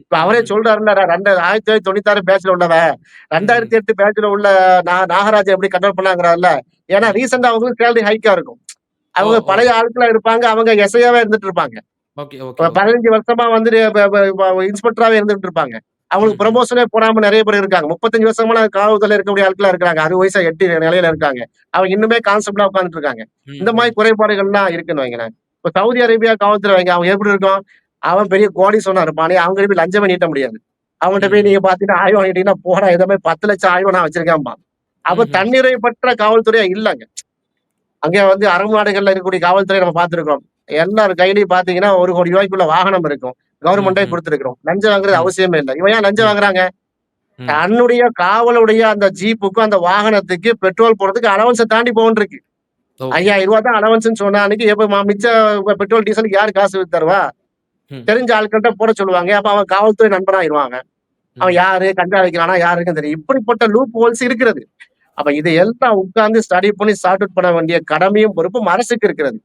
இப்ப அவரே ம்ஹ்ம். சொல்றாருல்ல, நான் 1996 பேட்ச்ல உள்ளவன். ம்ஹ்ம். 2008 பேட்ச்ல உள்ள நாகராஜ எப்படி கண்ட்ரோல் பண்ணாங்கிறார்ல. ஏன்னா ம். ரீசென்ட்டா அவங்களுக்கு சேலரி ஹைக்கா இருக்கும். ஓ! அவங்க ஓ! பழைய ஆட்களா இருப்பாங்க. அவங்க எஸ்ஐயாவே இருந்துட்டு இருப்பாங்க. Okay, okay, okay. 15 வருஷமா வந்துட்டு இன்ஸ்பெக்டராவே இருந்துட்டு இருப்பாங்க. அவங்களுக்கு ம்ஹ்ம். புரமோஷனே போடாம நெறைய பேர் இருக்காங்க. 35 வருஷமா காவல்துறையில இருக்கக்கூடிய ஆட்களா இருக்காங்க. 60 வயசா எட்டி நிலையில இருக்காங்க. அவங்க இன்னுமே கான்ஸ்டபிளா உட்கார்ந்துட்டு இருக்காங்க. இந்த ம்ஹ்ம். மாரி குறைபாடுகள்லாம் இருக்குன்னு வைங்களேன். இப்ப சவுதி அரேபியா காவல்துறை வைங்க. அவங்க எப்படி இருக்கும்? அவன் பெரிய கோடீஸ்வரனா இருப்பான். அவங்ககிட்ட போய் லஞ்சமே நீட்ட முடியாது. அவங்கள்ட்ட போய் ம். நீங்க பார்த்தீங்கன்னா, ஆய்வு வாங்கிட்டீங்கன்னா, போடா ஏதோ மாரி 10,00,000 ஆய்வு நான் வச்சிருக்கேன்பான். அப்ப ம்ஹ்ம். தன்னிறை பற்ற காவல்துறையா இல்லங்க. அங்க வந்து அரபு நாடுகள்ல இருக்கக்கூடிய காவல்துறைய நம்ம பார்த்திருக்கிறோம். எல்லார் கையிலயும் பார்த்தீங்கன்னா, ரூ. 1,00,00,000க்குள்ள வாகனம் இருக்கும். கவர்மெண்ட்டே ம்ஹ்ம். குடுத்திருக்கிறோம். லஞ்சம் வாங்குறது ம். அவசியமே இல்ல. இவன் ஏன் லஞ்சம் ம். வாங்குறாங்க? ம். தன்னுடைய காவலுடைய அந்த ஜீப்புக்கும், அந்த வாகனத்துக்கு பெட்ரோல் போடுறதுக்கு அலவன்ஸ தாண்டி போகும்ன்ருக்கு. ரூ. ஓகே. 5,000 தான் அலவன்ஸ்ன்னு சொன்னா அன்னைக்கு எப்ப மிச்ச பெட்ரோல், டீசலுக்கு யாரு காசு தருவா? ம். தெரிஞ்ச ஆட்கள்ட்ட போட சொல்லுவாங்க. அப்ப அவன் காவல்துறை நண்பனா ஆயிருவாங்க. அவன் ம். யாரு? கஞ்சா விக்கிறானா? யாருக்கும் தெரியும். இப்படிப்பட்ட லூப் ஹோல்ஸ் இருக்கிறது. அப்ப இதை எல்லாம் உட்கார்ந்து ஸ்டடி பண்ணி சார்ட் அவுட் பண்ண வேண்டிய கடமையும், பொறுப்பும் அரசுக்கு இருக்கிறது.